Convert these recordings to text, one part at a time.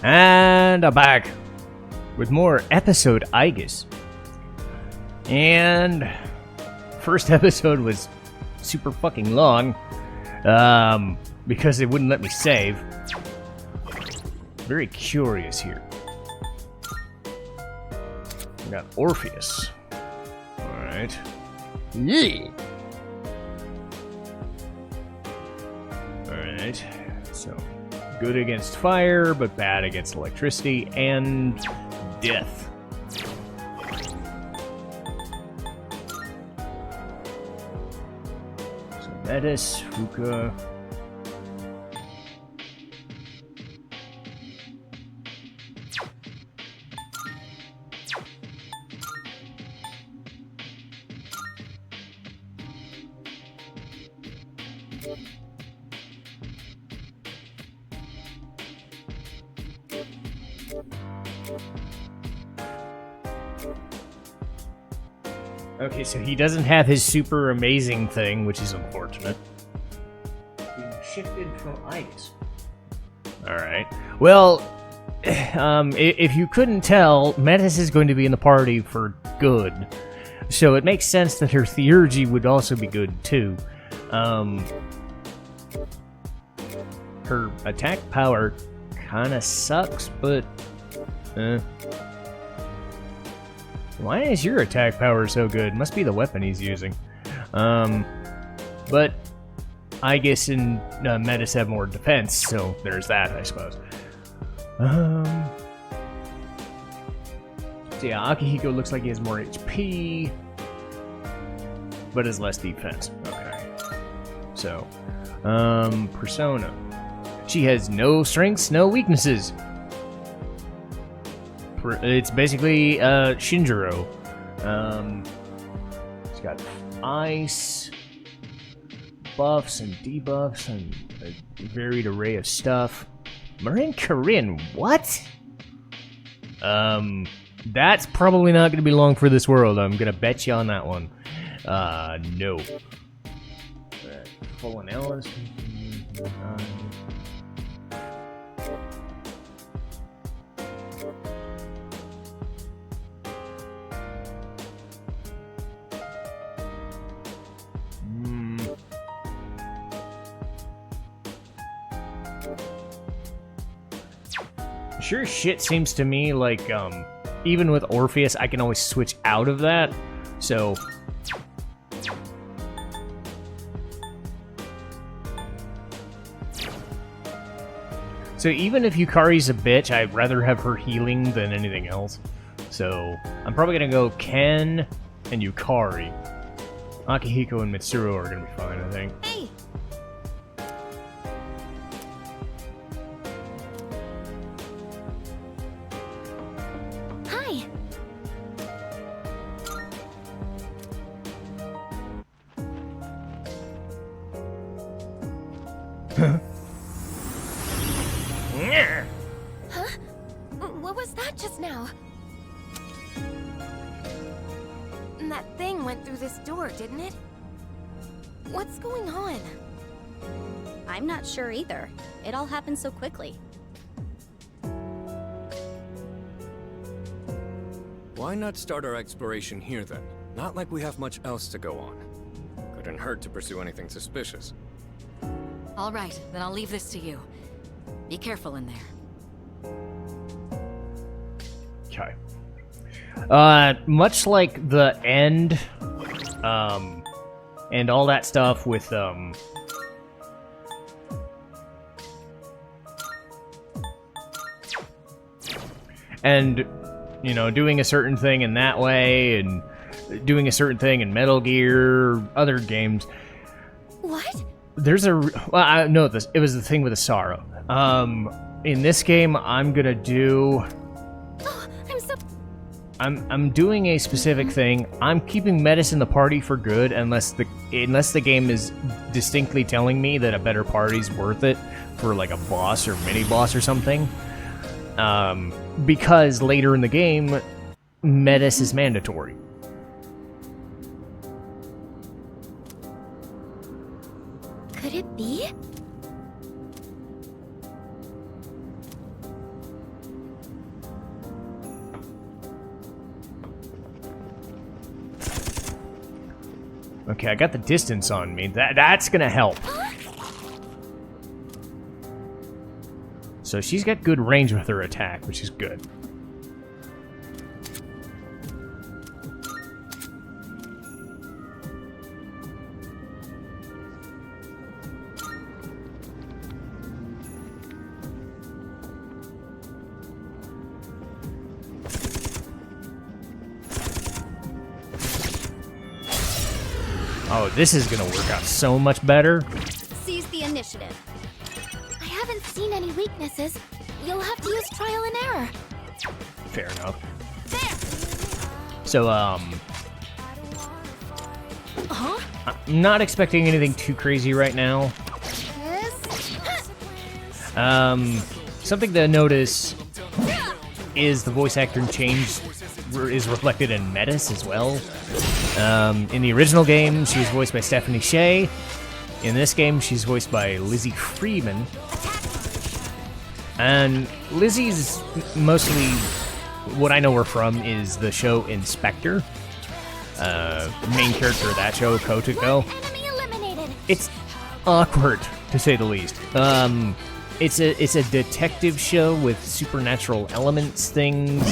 And I'm back with more episode Aigis. And first episode was super fucking long because it wouldn't let me save. Very curious here. We got Orpheus. Alright. Yeah. Alright. So, good against fire, but bad against electricity and death. So, Metis, Fuka. Okay, so he doesn't have his super amazing thing, which is unfortunate. He shifted from Aigis. Alright. Well, if you couldn't tell, Metis is going to be in the party for good. So it makes sense that her theurgy would also be good, too. Her attack power kinda sucks, but... Why is your attack power so good? Must be the weapon he's using. But Aigis and Metis have more defense, so there's that, I suppose. So yeah, Akihiko looks like he has more HP, but has less defense. Okay. So, Persona. She has no strengths, no weaknesses. It's basically Shinjiro. It's got ice, buffs and debuffs, and a varied array of stuff. Marin Karin, what? That's probably not going to be long for this world. I'm going to bet you on that one. No. Full analysis. Sure shit seems to me like, even with Orpheus, I can always switch out of that, so... So even if Yukari's a bitch, I'd rather have her healing than anything else. So, I'm probably gonna go Ken and Yukari. Akihiko and Mitsuru are gonna be fine, I think. Hey! Hi! Huh? What was that just now? That thing went through this door, didn't it? What's going on? I'm not sure either. It all happened so quickly. Why not start our exploration here then? Not like we have much else to go on. Couldn't hurt to pursue anything suspicious. All right, then I'll leave this to you. Be careful in there. Okay. Much like the end, and all that stuff with, and, you know, doing a certain thing in that way, and doing a certain thing in Metal Gear, other games. What? There's a, well, I know this, it was the thing with the sorrow. In this game, I'm gonna do... Oh, I'm so... I'm doing a specific thing. I'm keeping Metis in the party for good unless the game is distinctly telling me that a better party's worth it for like a boss or mini boss or something. Because later in the game, Metis is mandatory. Could it be? Okay, I got the distance on me. That's gonna help. So she's got good range with her attack, which is good. Oh, this is gonna work out so much better. Seize the initiative. I haven't seen any weaknesses. You'll have to use trial and error. Fair enough. There! So, I'm not expecting anything too crazy right now. Something to notice is the voice actor change is reflected in Metis as well. In the original game, she was voiced by Stephanie Shea. In this game, she's voiced by Lizzie Freeman. And Lizzie's mostly, what I know her from is the show Inspector. Main character of that show, Kotoko. Enemy eliminated. It's awkward, to say the least. It's a detective show with supernatural elements, things.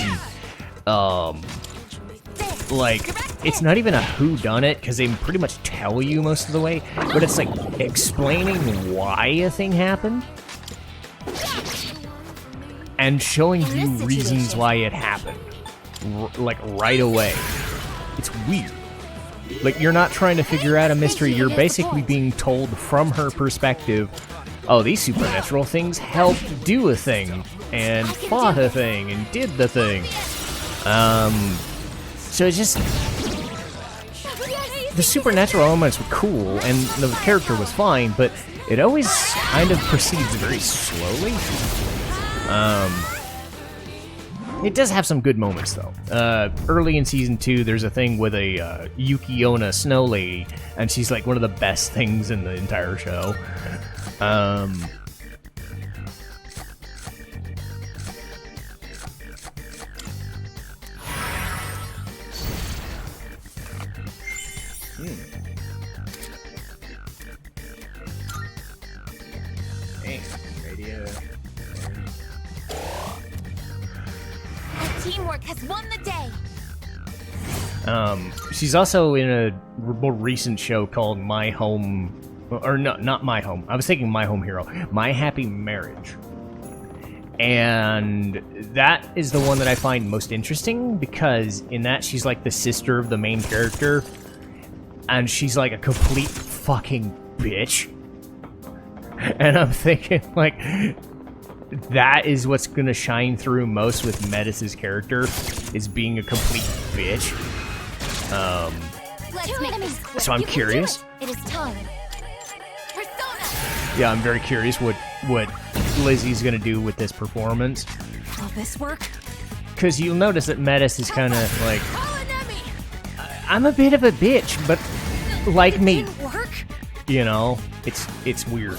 Like, it's not even a whodunit, because they pretty much tell you most of the way, but it's like explaining why a thing happened and showing you reasons why it happened, like right away. It's weird. Like, you're not trying to figure out a mystery, you're basically being told from her perspective, oh, these supernatural things helped do a thing, and fought a thing, and did the thing. So it's just... The supernatural elements were cool, and the character was fine, but it always kind of proceeds very slowly. It does have some good moments, though. Early in Season 2, there's a thing with a Yuki Onna snow lady, and she's like one of the best things in the entire show. Radio. Our teamwork has won the day. She's also in a more recent show called My Home, or no, not My Home. I was thinking My Home Hero, My Happy Marriage. And that is the one that I find most interesting, because in that she's like the sister of the main character, and she's like a complete fucking bitch. And I'm thinking, like, that is what's gonna shine through most with Metis' character, is being a complete bitch. Let's make this quick. So I'm You can do curious. It is time. Persona. Yeah, I'm very curious what Lizzie's gonna do with this performance. Will this work? Because you'll notice that Metis is kind of like, Call an enemy. I'm a bit of a bitch, but like me, Didn't work. you know, it's weird.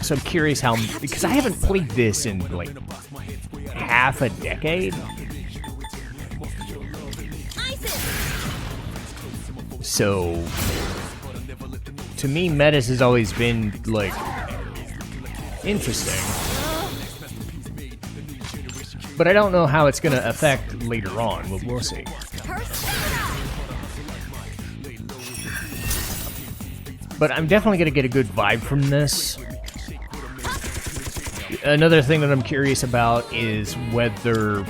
So I'm curious how, because I haven't played this in like half a decade. So to me, Metis has always been like interesting, but I don't know how it's gonna affect later on. We'll see. But I'm definitely gonna get a good vibe from this. Another thing that I'm curious about is whether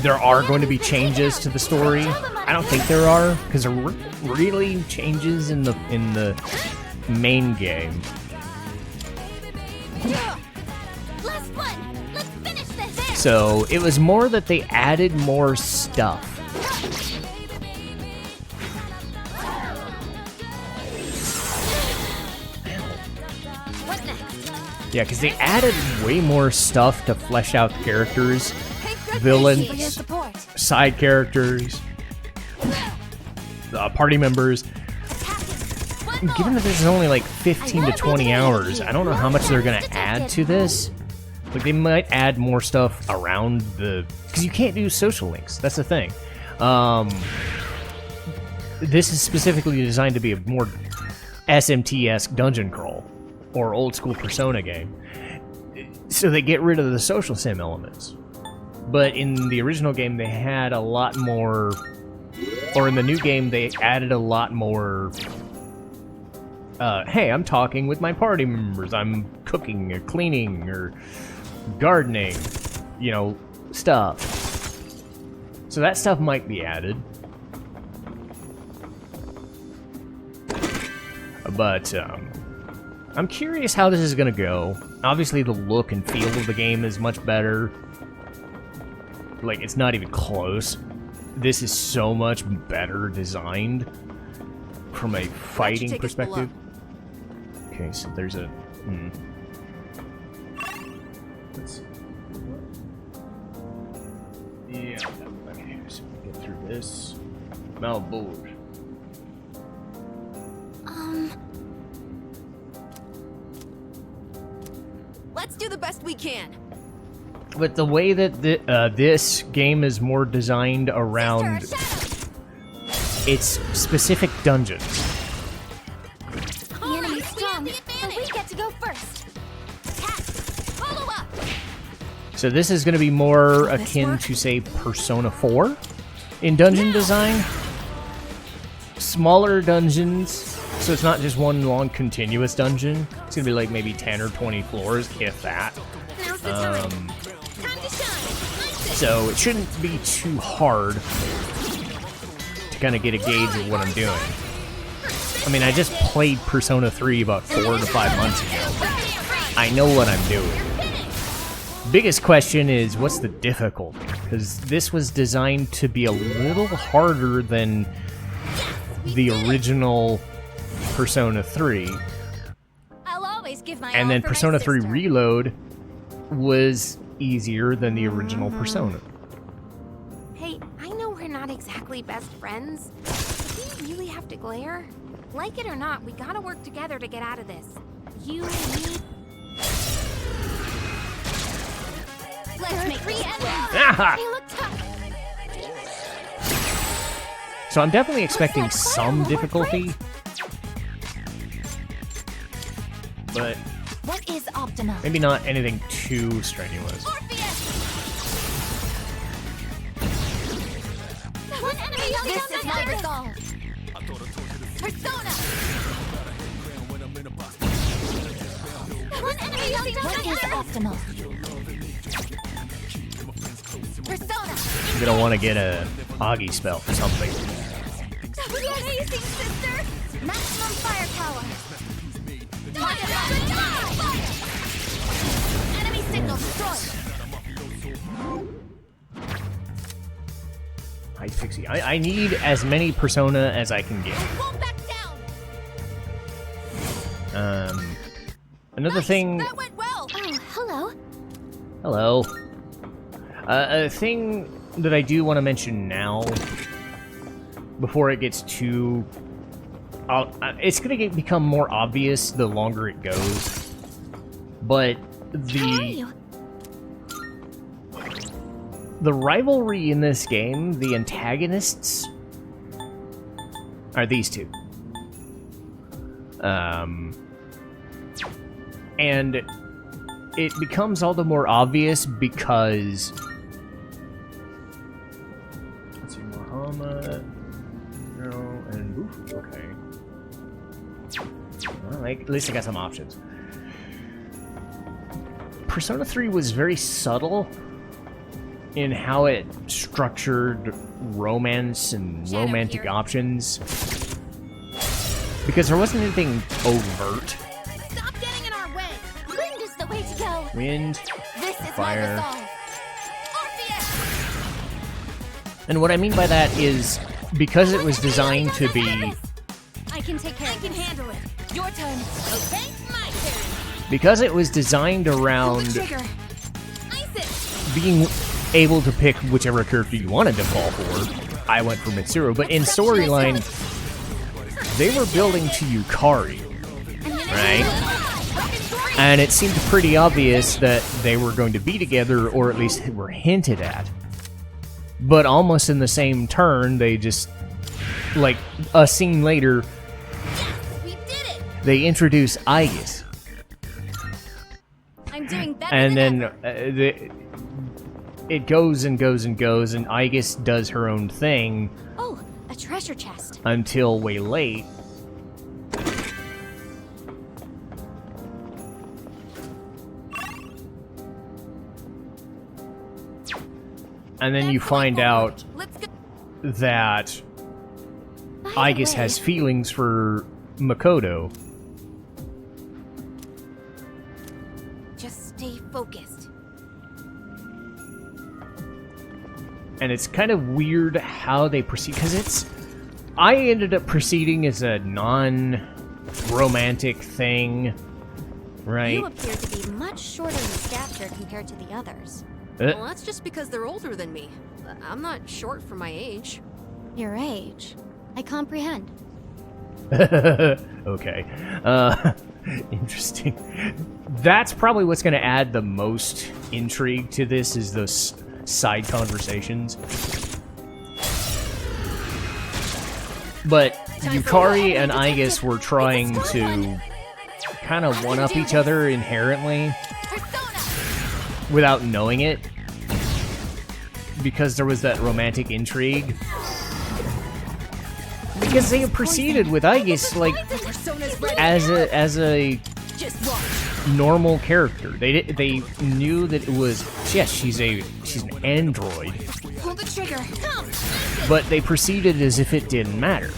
there are going to be changes to the story. I don't think there are, because there weren't really changes in the main game. Last one. Let's finish this. So it was more that they added more stuff. What next? Yeah, because they added way more stuff to flesh out characters, For your villains, support. side characters, party members. Given that there's only like 15 to 20 hours, I don't know how much they're going to add to this. Like, they might add more stuff around the... Because you can't do social links. That's the thing. this is specifically designed to be a more SMT-esque dungeon crawl, or old school Persona game. So they get rid of the social sim elements. But in the original game, they had a lot more, or in the new game, they added a lot more, hey, I'm talking with my party members, I'm cooking, or cleaning, or gardening, you know, stuff. So that stuff might be added. But, I'm curious how this is gonna go. Obviously, the look and feel of the game is much better. Like, it's not even close. This is so much better designed from a fighting perspective. Okay, so there's a... Let's see. Yeah, okay, so we get through this. Malebolge. Let's do the best we can. But the way that this game is more designed around its specific dungeons. The enemy's strong, but we get to go first. Attack! Follow up! So this is going to be more akin to, say, Persona 4 in dungeon design. Smaller dungeons, so it's not just one long continuous dungeon. It's going to be like maybe 10 or 20 floors, if that. Now's the time. Time to shine. So it shouldn't be too hard to kind of get a gauge of what I'm doing. I mean, I just played Persona 3 about 4 to 5 months ago. I know what I'm doing. Biggest question is, what's the difficulty? Because this was designed to be a little harder than the original Persona 3. I'll always give my And all then for my Persona 3 sister. Reload was easier than the original Persona. Hey, I know we're not exactly best friends, but do you really have to glare? Like it or not, we gotta work together to get out of this. You, me... Let's make 3 enemies. Aha! They look tough. So I'm definitely expecting some difficulty, but What is optimal? maybe not anything too strenuous. One enemy this is my resolve. Persona. One enemy what is optimal? Persona. I'm gonna want to get a Aigis spell or something. That was amazing, sister. Maximum firepower. Enemy signal destroyed. Hi, Fixie. I need as many Persona as I can get. Won't back down. Another thing. That went well. Oh, hello. Hello. A thing that I do want to mention now, before it gets too... it's going to become more obvious the longer it goes, but the rivalry in this game, the antagonists, are these two. And it becomes all the more obvious because... Let's see, Muhammad... No, and... Oof, okay. Well, like, at least I got some options. Persona 3 was very subtle in how it structured romance and romantic options. Because there wasn't anything overt. Stop getting in our way. Wind is the way to go. Wind, This is fire. my resolve. Orpheus. And what I mean by that is, because it was designed to be... I can take care of it. I can handle it. Your turn. Okay, my turn. Because it was designed around Trigger. Ice it. being able to pick whichever character you wanted to fall for, I went for Mitsuru. But in storyline, they were building to Yukari, right? And it seemed pretty obvious that they were going to be together, or at least were hinted at. But almost in the same turn, they just like, a scene later, We did it! they introduce Aigis. I'm doing better And than then ever. it goes and goes and goes, and Aigis does her own thing Oh, a treasure chest. until way late. And then you find out Let's go. that By the Aigis way, has feelings for Makoto. Just stay focused. And it's kind of weird how they proceed, because I ended up proceeding as a non-romantic thing, right? You appear to be much shorter in stature compared to the others. Well, that's just because they're older than me. I'm not short for my age. Your age. I comprehend. Okay. Interesting. That's probably what's going to add the most intrigue to this, is those side conversations. But Yukari and Aigis were trying to kind of one-up each other inherently without knowing it, because there was that romantic intrigue. Because they proceeded with Aigis like as a normal character. They knew that it was, yes, she's an android, Pull the trigger. Come. but they proceeded as if it didn't matter.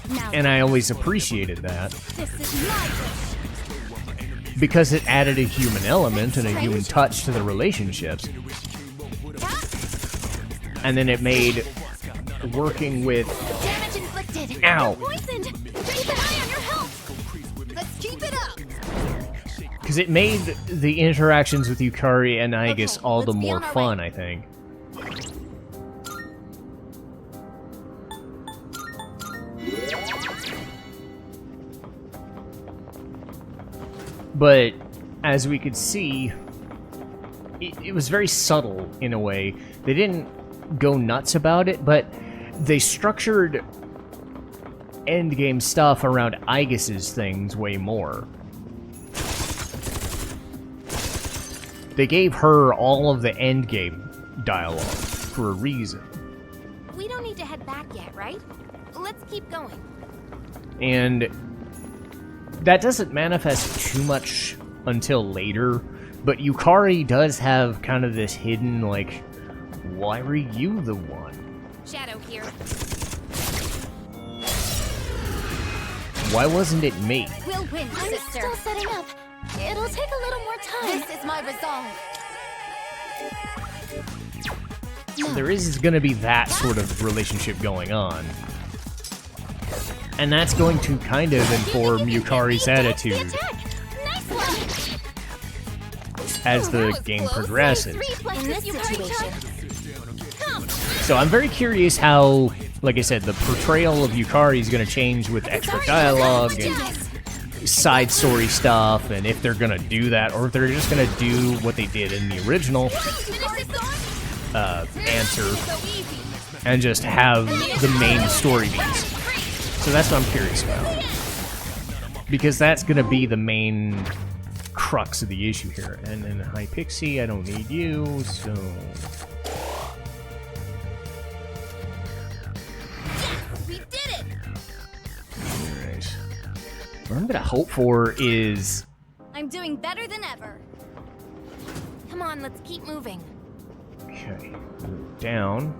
Now, And I always appreciated that, this is my wish. because it added a human element and a human touch to the relationships. And then it made working with... Damage inflicted. Ow. Poisoned. Keep an eye on your health. Let's keep it up. Because it made the interactions with Yukari and Aigis Okay, all the let's be more on our fun, way. I think. But, as we could see, it was very subtle in a way. They didn't go nuts about it, but they structured endgame stuff around Aigis's things way more. They gave her all of the endgame dialogue for a reason. We don't need to head back yet, right? Let's keep going. And that doesn't manifest too much until later, but Yukari does have kind of this hidden, like, why were you the one? Shadow here. Why wasn't it me? We'll win, I'm sister. still setting up. It'll take a little more time. This is my resolve. There is going to be that sort of relationship going on. And that's going to kind of inform Yukari's attitude Nice one. as the game progresses. In this situation. So I'm very curious how, like I said, the portrayal of Yukari is going to change with extra dialogue and side story stuff, and if they're going to do that, or if they're just going to do what they did in the original answer and just have the main story beats. So that's what I'm curious about. Because that's going to be the main crux of the issue here. And then Hi Pixie, I don't need you, so... We did it. Alright. What I'm going to hope for is... I'm doing better than ever. Come on, let's keep moving. Okay, move down.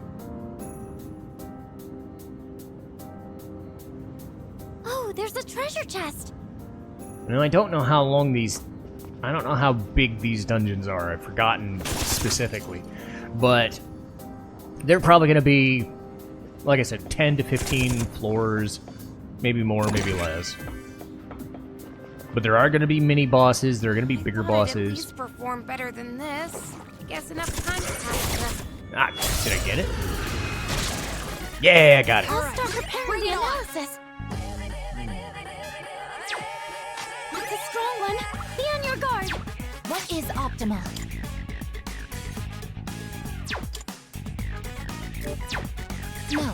Oh, there's a treasure chest. Now, I don't know how long these... I don't know how big these dungeons are. I've forgotten specifically. But they're probably going to be, like I said, 10 to 15 floors. Maybe more, maybe less. But there are going to be mini bosses. There are going to be bigger Thought I'd at bosses. least perform better than this. Guess enough time has passed. Ah, did I get it? Yeah, I got it. I'll start preparing the analysis. It's a strong one. Be on your guard. What is optimal? No.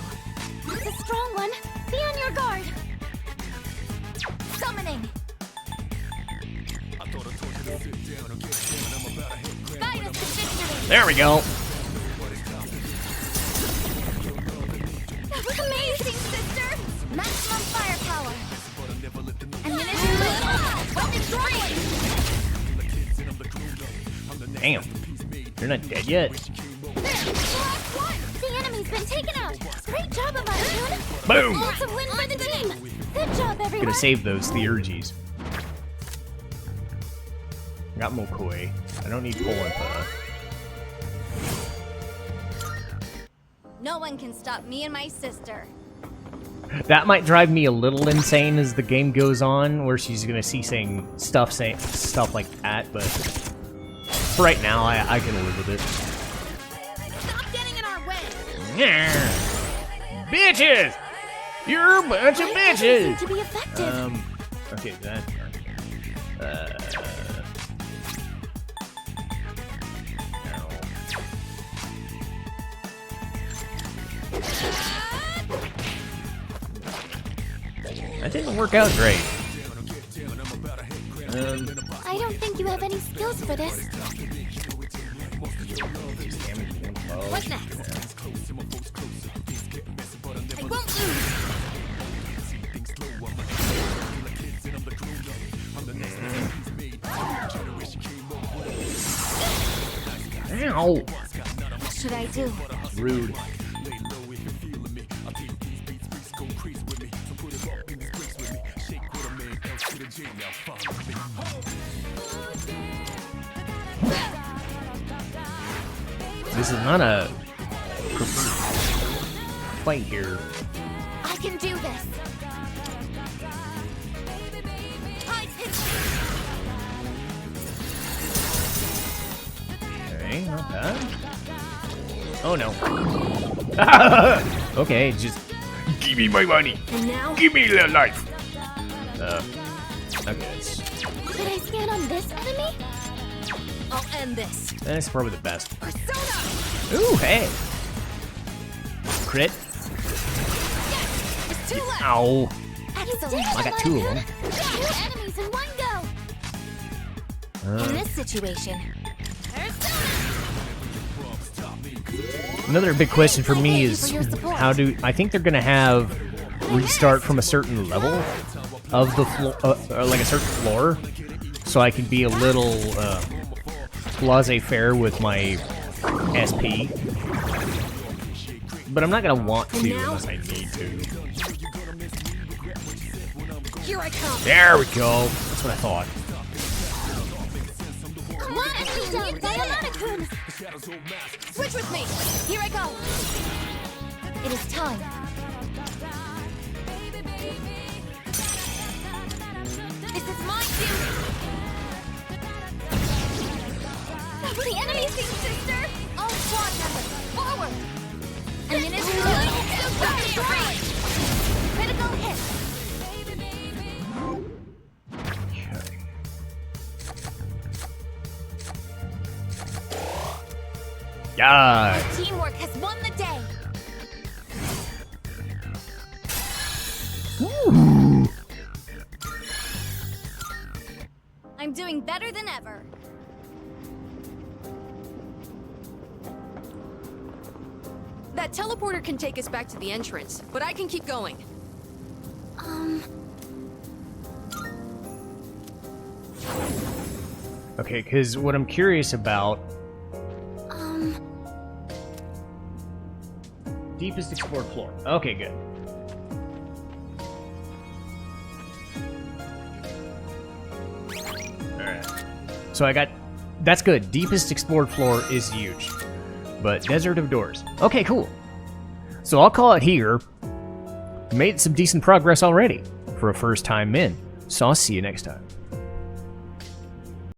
It's a strong one. Be on your guard. Summoning. Guide us to victory. There we go. That was amazing, sister. Maximum firepower. Ammunition ready. Weapons deployed. Damn. You're not dead yet. There, last one. The enemy's been taken out. Great job, Aigis. Boom! It's a win for the team. Good job, everyone. Gonna save those Theurges. I got Mokoi. I don't need Polimpa. No one can stop me and my sister. That might drive me a little insane as the game goes on, where she's gonna see saying stuff like that, but for right now, I can live with it. Stop getting in our way. Yeah. Bitches! You're a bunch of bitches! To be effective. Okay, that. No. That didn't work out great. I don't think you have any skills for this. What's next? I won't lose. Ow! What should I do? Rude. This is not a fight here. I can do this. Okay, not bad. Oh no. Okay, just give me my money. And now? Give me the life. Okay, Should I stand on this enemy? I'll end this. that's probably the best. Persona! Ooh, hey. Crit. It's too late. Ow. Excellent. I got two of them. Two enemies in one go. In this situation. Another big question for me is how do I think they're gonna have restart from a certain level of the floor, like a certain floor, so I can be a little laissez-faire with my SP. But I'm not gonna want to unless I need to. Here I come. There we go. That's what I thought. One enemy down by Atlus. Switch with me. Here I go. It is time. This is my duty. The enemy's being sister. All squad members, forward. Ammunition ready. Critical hit. Yeah. Teamwork has won the day. Ooh. I'm doing better than ever. That teleporter can take us back to the entrance, but I can keep going. Okay, because what I'm curious about. Deepest explored floor. Okay, good. Alright. So I got... That's good. Deepest explored floor is huge. But Desert of Doors. Okay, cool. So I'll call it here. Made some decent progress already for a first time in. So I'll see you next time.